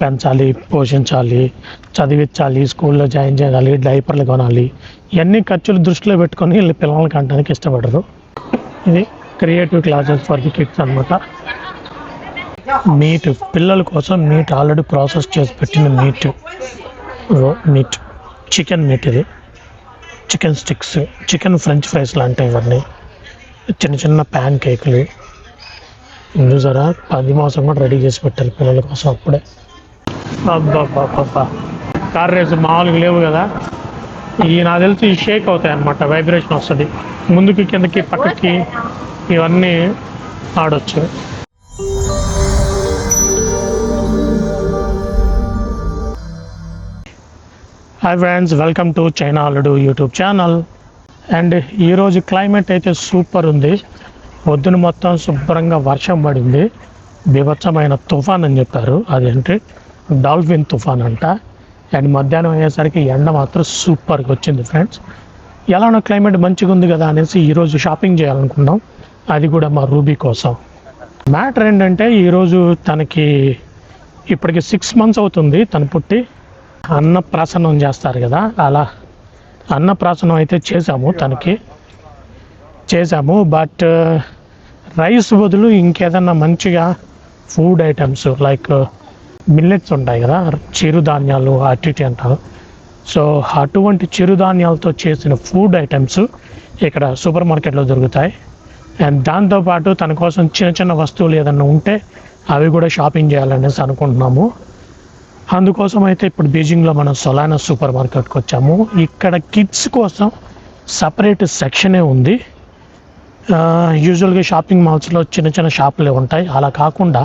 పెంచాలి, పోషించాలి, చదివించాలి, స్కూల్లో జాయిన్ చేయాలి, డైపర్లు కొనాలి, ఇవన్నీ ఖర్చులు దృష్టిలో పెట్టుకొని వీళ్ళు పిల్లల్ని కంటానికి ఇష్టపడరు. ఇది creative classes for the kids అనమాట. మీట్ పిల్లల కోసం మీట్ ఆల్రెడీ ప్రాసెస్ చేసి పెట్టిన మీట్ చికెన్ మీట్, ఇది chicken sticks, chicken French fries లాంటివి, ఇవన్నీ చిన్న చిన్న ప్యాన్ కేకులు చూసారా, 10 మాసం కూడా రెడీ చేసి పెట్టారు పిల్లల కోసం అప్పుడే. అబ్బా కార్ రేస్ మామూలుగా లేవు కదా. నాకు తెలిసి షేక్ అవుతాయి అన్నమాట, వైబ్రేషన్ వస్తుంది, ముందుకి కిందకి పక్కకి ఇవన్నీ ఆడొచ్చు. Hi friends, welcome to China అల్లుడు యూట్యూబ్ ఛానల్. అండ్ ఈరోజు క్లైమేట్ అయితే సూపర్ ఉంది. పొద్దున మొత్తం శుభ్రంగా వర్షం పడింది, బీభత్సమైన తుఫాన్ అని చెప్పారు, అదేంటి డాల్ఫిన్ తుఫాన్ అంట. అండ్ మధ్యాహ్నం అయ్యేసరికి ఎండ మాత్రం సూపర్గా వచ్చింది ఫ్రెండ్స్. ఎలానో క్లైమేట్ మంచిగా ఉంది కదా అనేసి ఈరోజు షాపింగ్ చేయాలనుకున్నాం, అది కూడా మా రూబీ కోసం. మ్యాటర్ ఏంటంటే ఈరోజు తనకి ఇప్పటికి 6 months అవుతుంది తను పుట్టి. అన్నప్రాసనం చేస్తారు కదా, అలా అన్నప్రాసనం అయితే చేసాము. బట్ రైస్ బదులు ఇంకేదన్నా మంచిగా ఫుడ్ ఐటమ్స్ లైక్ మిల్లెట్స్ ఉంటాయి కదా, చిరుధాన్యాలు అటు అంటారు. సో అటువంటి చిరుధాన్యాలతో చేసిన ఫుడ్ ఐటమ్స్ ఇక్కడ సూపర్ మార్కెట్లో దొరుకుతాయి. అండ్ దాంతోపాటు తన కోసం చిన్న చిన్న వస్తువులు ఏదన్నా ఉంటే అవి కూడా షాపింగ్ చేయాలనేసి అనుకుంటున్నాము. అందుకోసం అయితే ఇప్పుడు బీజింగ్లో మనం సొలానా సూపర్ మార్కెట్కి వచ్చాము. ఇక్కడ కిడ్స్ కోసం సపరేట్ సెక్షనే ఉంది. యూజువల్గా షాపింగ్ మాల్స్లో చిన్న చిన్న షాపులే ఉంటాయి, అలా కాకుండా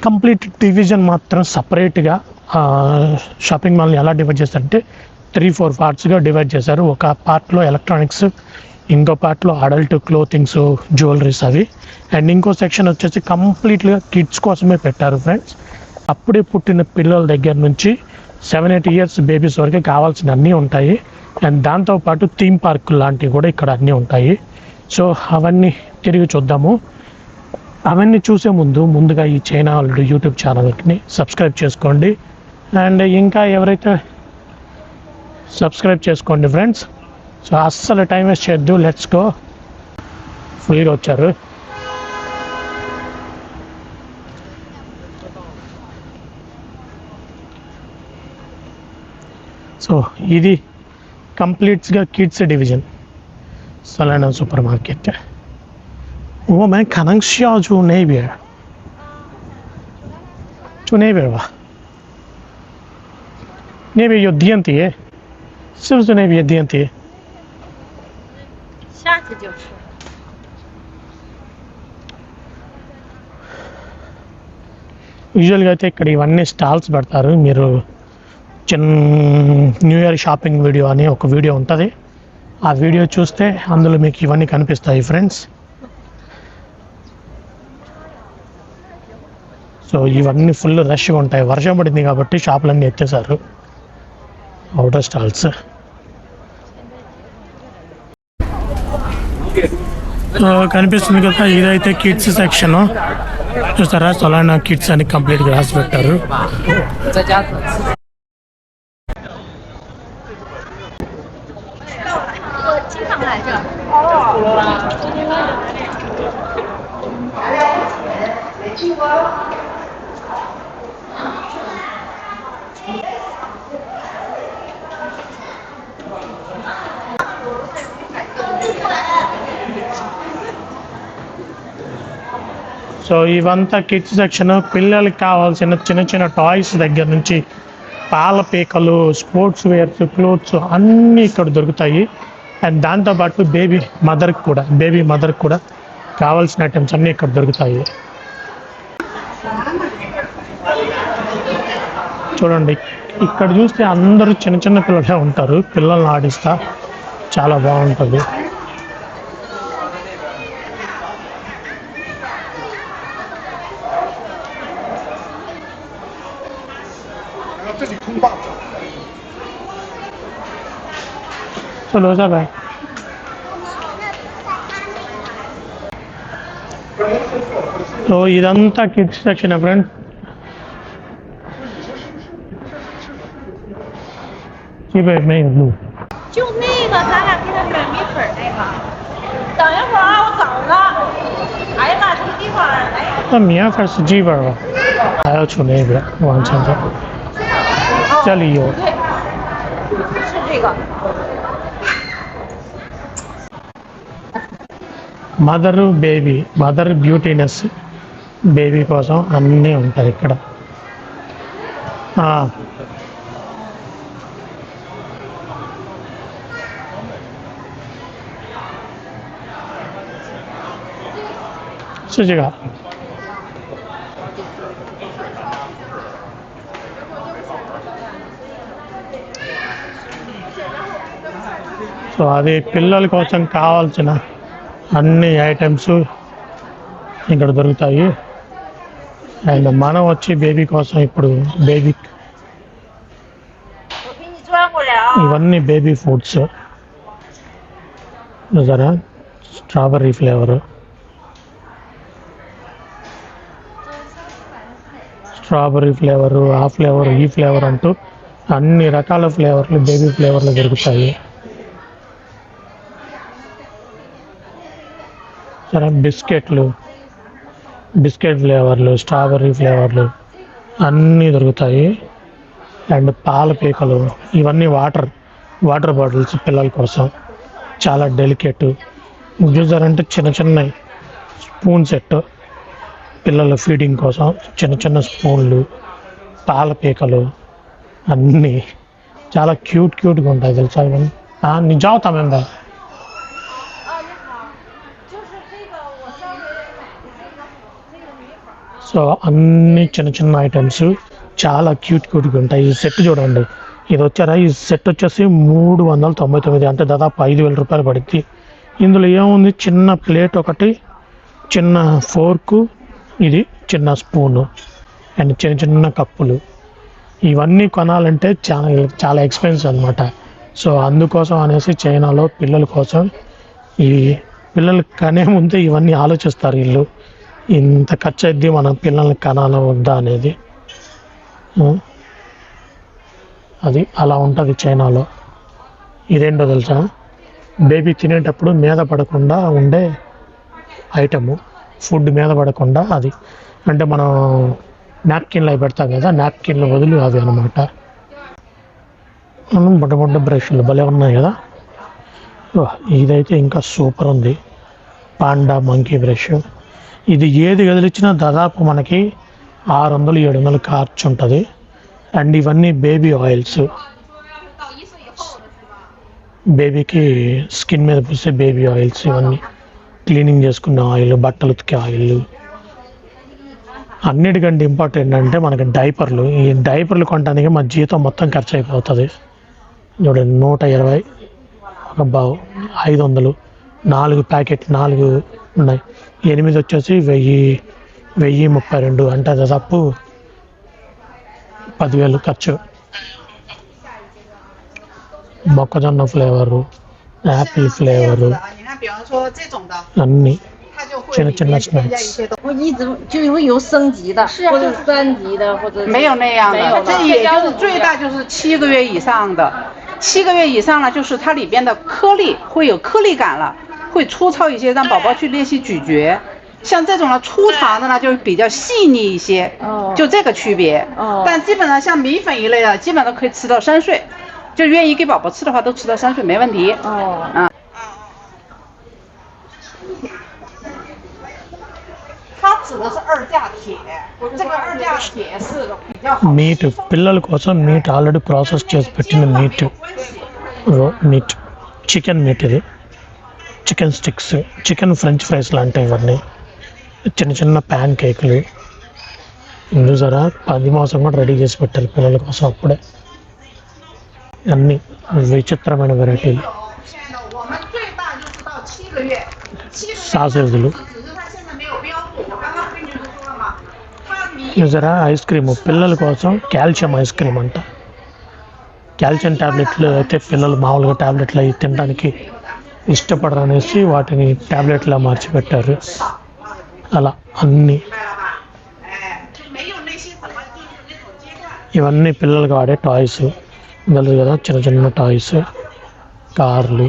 కంప్లీట్ డివిజన్ మాత్రం సపరేట్గా షాపింగ్ మాల్ని ఎలా డివైడ్ చేస్తారంటే 3-4 పార్ట్స్గా డివైడ్ చేశారు. ఒక పార్ట్లో ఎలక్ట్రానిక్స్, ఇంకో పార్ట్లో అడల్ట్ క్లోతింగ్స్, జ్యువెలరీస్ అవి, అండ్ ఇంకో సెక్షన్ వచ్చేసి కంప్లీట్గా కిడ్స్ కోసమే పెట్టారు ఫ్రెండ్స్. అప్పుడే పుట్టిన పిల్లల దగ్గర నుంచి 7-8 years బేబీస్ వరకు కావాల్సిన అన్నీ ఉంటాయి. అండ్ దాంతోపాటు థీమ్ పార్క్ లాంటివి కూడా ఇక్కడ అన్నీ ఉంటాయి. సో అవన్నీ తిరిగి చూద్దాము. అవన్నీ చూసే ముందుగా ఈ చైనా అల్లుడు యూట్యూబ్ ఛానల్ని సబ్స్క్రైబ్ చేసుకోండి. అండ్ ఇంకా ఎవరైతే సబ్స్క్రైబ్ చేసుకోండి ఫ్రెండ్స్. సో అస్సలు టైం వేస్ట్ చేయొద్దు, లెట్స్ గో. ఫుల్గా వచ్చారు. సో ఇది కంప్లీట్గా కిడ్స్ డివిజన్ సొలానా సూపర్ మార్కెట్. 我们可能需要住那边，住那边吧。那边有电梯，是不是那边有电梯？下次就是。యూజువల్గా అయితే ఇక్కడ ఇవన్నీ స్టాల్స్ పెడతారు. మీరు న్యూ ఇయర్ షాపింగ్ వీడియో అని ఒక వీడియో ఉంటుంది, ఆ వీడియో చూస్తే అందులో మీకు ఇవన్నీ కనిపిస్తాయి ఫ్రెండ్స్. సో ఇవన్నీ ఫుల్ రష్గా ఉంటాయి, వర్షం పడింది కాబట్టి షాపులన్నీ ఎత్తేసారు, అవుటర్ స్టాల్స్. కనిపిస్తుంది కదా, ఇదైతే కిడ్స్ సెక్షన్. చూస్తారా, సొలానా కిడ్స్ అని కంప్లీట్గా రాసి పెట్టారు. సో ఇవంతా కిడ్స్ సెక్షన్. పిల్లలకి కావాల్సిన చిన్న చిన్న టాయ్స్ దగ్గర నుంచి పాల పీకలు, స్పోర్ట్స్ వేర్స్, క్లోత్స్ అన్నీ ఇక్కడ దొరుకుతాయి. అండ్ దాంతోపాటు బేబీ మదర్కి కూడా కావాల్సిన ఐటమ్స్ అన్నీ ఇక్కడ దొరుకుతాయి. చూడండి, ఇక్కడ చూస్తే అందరూ చిన్న చిన్న పిల్లలే ఉంటారు, పిల్లల్ని ఆడిస్తా చాలా బాగుంటుంది. చలో సార్. సో ఇదంతా కిడ్స్ సెక్షన్ ఫ్రెండ్స్. 这边没有路。就那个，咱俩给他买米粉那个。等一会儿啊，我找着。哎呀妈，这个地方，哎呀。那米粉是这边吧？还要去那边往前走。这里有。对，是这个。మదర్ బేబీ మదర్ బ్యూటీనెస్ బేబీ కోసం అన్నీ ఉంటాయి ఇక్కడ. సుజిగా సో అది పిల్లల కోసం కావాల్సిన అన్ని ఐటమ్స్ ఇక్కడ దొరుకుతాయి. అండ్ మనం వచ్చి బేబీ కోసం ఇప్పుడు బేబీ ఇవన్నీ బేబీ ఫుడ్స్ చూసారా, స్ట్రాబెర్రీ ఫ్లేవరు, ఆ ఫ్లేవర్ ఈ ఫ్లేవర్ అంటూ అన్ని రకాల ఫ్లేవర్లు బేబీ ఫ్లేవర్లు దొరుకుతాయి. సరే, బిస్కెట్ ఫ్లేవర్లు, స్ట్రాబెర్రీ ఫ్లేవర్లు అన్నీ దొరుకుతాయి. అండ్ పాల పీకలు, ఇవన్నీ వాటర్ బాటిల్స్ పిల్లల కోసం చాలా డెలికేట్. చూసారంటే చిన్న చిన్న స్పూన్ సెట్ పిల్లల ఫీడింగ్ కోసం, చిన్న చిన్న స్పూన్లు, పాల పీకలు అన్నీ చాలా క్యూట్గా ఉంటాయి తెలుసా ఇవన్నీ. నిజావుతా మేము సో అన్ని చిన్న చిన్న ఐటమ్స్ చాలా క్యూట్గా ఉంటాయి. ఈ సెట్ చూడండి, ఇది వచ్చారా, ఈ సెట్ వచ్చేసి 399, అంటే దాదాపు 5,000 రూపాయలు పడుద్ది. ఇందులో ఏముంది, చిన్న ప్లేట్ ఒకటి, చిన్న ఫోర్కు, ఇది చిన్న స్పూను అండ్ చిన్న చిన్న కప్పులు. ఇవన్నీ కొనాలంటే చాలా ఎక్స్పెన్సివ్ అనమాట. సో అందుకోసం అనేసి చైనాలో పిల్లల కోసం ఈ పిల్లలు కనే ముందే ఇవన్నీ ఆలోచిస్తారు. వీళ్ళు ఇంత ఖర్చు అయింది, మనం పిల్లల్ని కనాలా వద్దా అనేది. అది అలా ఉంటుంది చైనాలో. ఇదేంటో తెలుసా, బేబీ తినేటప్పుడు మీద పడకుండా ఉండే ఐటము, ఫుడ్ మీద పడకుండా అది, అంటే మనం నాప్కిన్లు అవి పెడతాం కదా, నాప్కిన్లు బదులు అవి అనమాట. బుడ్డ బ్రష్లు భలే ఉన్నాయి కదా. ఇదైతే ఇంకా సూపర్ ఉంది, పాండా మంకీ బ్రష్. ఇది ఏది కదిలిచ్చినా దాదాపు మనకి 600-700 ఖర్చు ఉంటుంది. అండ్ ఇవన్నీ బేబీ ఆయిల్స్, బేబీకి స్కిన్ మీద పూసే బేబీ ఆయిల్స్, ఇవన్నీ క్లీనింగ్ చేసుకునే ఆయిల్, బట్టలు ఉతికే ఆయిల్. అన్నిటికంటే ఇంపార్టెంట్ అంటే మనకి డైపర్లు. ఈ డైపర్లు కొనడానికి మా జీతం మొత్తం ఖర్చు అయిపోతుంది. చూడండి, 120, ఒక బావు 500, 4 ప్యాకెట్ 4 ఉన్నాయి. 8 వచ్చేసి 1032, అంటే దాదాపు 10,000 ఖర్చు. మొక్కజొన్న ఫ్లేవరు, యాపిల్ ఫ్లేవరు, అన్నీ చిన్న చిన్న స్నాక్స్.我一直就会有升级的，或者3级的，或者没有那样的，这也就是最大就是7个月以上的，7个月以上呢，就是它里边的颗粒会有颗粒感了，会粗糙一些，让宝宝去练习咀嚼。像这种呢，粗长的呢就比较细腻一些，就这个区别。但基本上像米粉一类的，基本上都可以吃到3岁，就愿意给宝宝吃的话，都吃到3岁没问题。它指的是2价铁，这个2价铁是比较好。మీట్ పిల్లల కోసం మీట్ ఆల్రెడీ ప్రాసెస్ చేసి పెట్టిన మీట్, చికెన్ మీట్, ఇది chicken sticks, chicken French fries లాంటివి. ఇవన్నీ చిన్న చిన్న ప్యాన్ కేకులు. చూసారా, 10 మాసం కూడా రెడీ చేసి పెట్టారు పిల్లల కోసం అప్పుడే. అన్నీ విచిత్రమైన వెరైటీలు. సాసేజులు. చూసారా, ఐస్ క్రీము పిల్లల కోసం కాల్షియం ఐస్ క్రీమ్ అంట. కాల్షియం ట్యాబ్లెట్లు అయితే పిల్లలు మామూలుగా ట్యాబ్లెట్లు అవి తినడానికి ఇష్టపడరు అనేసి వాటిని ట్యాబ్లెట్లా మార్చిపెట్టారు. అలా అన్నీ. ఇవన్నీ పిల్లలకు వాడే టాయ్స్. తెలుసు కదా, చిన్న చిన్న టాయ్స్, కార్లు,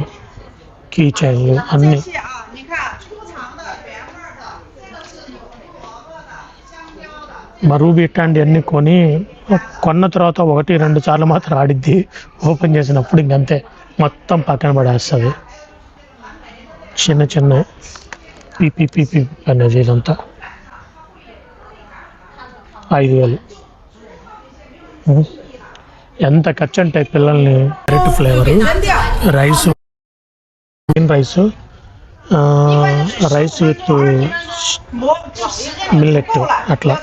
కీ చైన్లు అన్నీ. 这些啊，你看出厂的原味儿的，这个是有萝卜的、香蕉的。 మా రూబీ ఇట్లాంటివన్నీ కొని కొన్న తర్వాత 1-2 సార్లు మాత్రం ఆడిద్ది. ఓపెన్ చేసినప్పుడు ఇంకంతే మొత్తం పక్కన పడేస్తుంది. చిన్న చిన్న పీపీ అనేది ఇదంతా 5,000. ఎంత ఖర్చు అంటే పిల్లల్ని. Carrot flavour, rice, green rice, rice with millet అట్లా,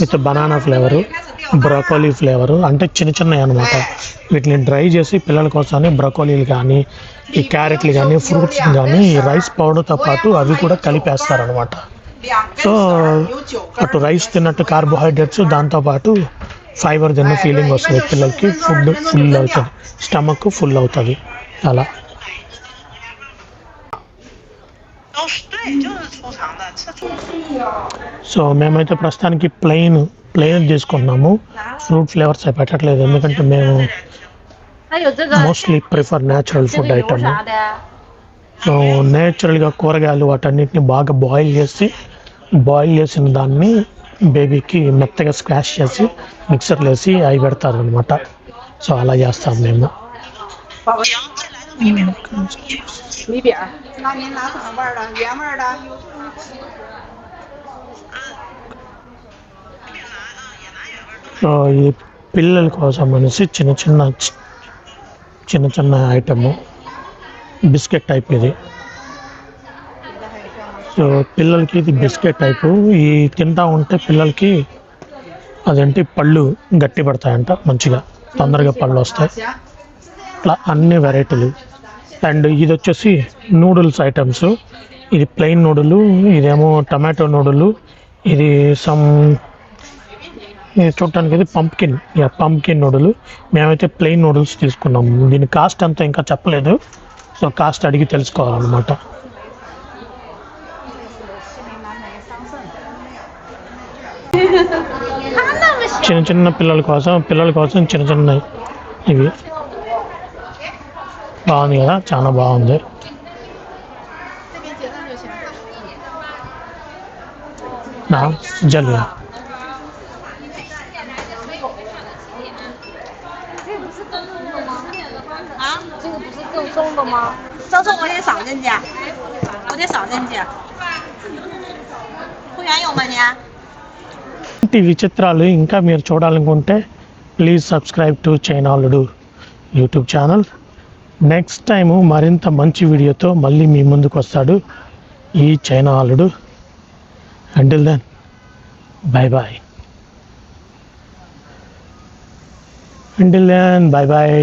with banana flavour, broccoli flavour, అంటే చిన్న చిన్నవి అనమాట. వీటిని డ్రై చేసి పిల్లల కోసమని బ్రొకోలీలు కానీ, ఈ క్యారెట్లు కానీ, ఫ్రూట్స్ కానీ ఈ రైస్ పౌడర్తో పాటు అవి కూడా కలిపేస్తారనమాట. సో అటు రైస్ తిన్నట్టు కార్బోహైడ్రేట్స్, దాంతోపాటు ఫైబర్ తిన్న ఫీలింగ్ వస్తుంది పిల్లలకి. ఫుడ్ ఫుల్ అవుతుంది, స్టమక్ ఫుల్ అవుతుంది అలా. సో మేమైతే ప్రస్తుతానికి ప్లెయిన్ తీసుకుంటున్నాము. ఫ్రూట్ ఫ్లేవర్స్ అవి పెట్టట్లేదు, ఎందుకంటే మేము 还有这个， mostly prefer natural 这 food 个有 item？ so నేచురల్గా కూరగాయలు వాటన్నిటిని బాగా బాయిల్ చేసిన దాన్ని బేబీకి మెత్తగా స్క్వాష్ చేసి మిక్సర్లో వేసి అవి పెడతారు అనమాట. సో అలా చేస్తాం మేము. 米饼，那您拿什么味儿的？原味儿的。 సో ఇది పిల్లల కోసం అనేసి చిన్న చిన్న ఐటమ్, బిస్కెట్ టైప్ ఇది. సో పిల్లలకి ఇది బిస్కెట్ టైపు. ఈ తింటా ఉంటే పిల్లలకి అదేంటి పళ్ళు గట్టి పడతాయంట, మంచిగా తొందరగా పళ్ళు వస్తాయి. అట్లా అన్ని వెరైటీలు. అండ్ ఇది వచ్చేసి నూడిల్స్ ఐటమ్స్. ఇది ప్లెయిన్ నూడులు, ఇదేమో టమాటో నూడులు, ఇది చూడటానికి ఇది పంప్కిన్ నూడులు. మేమైతే ప్లెయిన్ నూడిల్స్ తీసుకున్నాము. దీని కాస్ట్ అంతా ఇంకా చెప్పలేదు, సో కాస్ట్ అడిగి తెలుసుకోవాలన్నమాట. చిన్న పిల్లల కోసం చిన్న ఇవి. బాగుంది కదా, చాలా బాగుంది. నా జల్లి 这个不是赠送的吗？ 赠送我得扫进去，会员有吗你？ ఈ విచిత్రాలు ఇంకా మీరు చూడాలనుకుంటే ప్లీజ్ సబ్స్క్రైబ్ టు చైనాలుడు యూట్యూబ్ ఛానల్. నెక్స్ట్ టైము మరింత మంచి వీడియోతో మళ్ళీ మీ ముందుకు వస్తాడు ఈ చైనాలుడు. Until then bye. Until then, bye bye.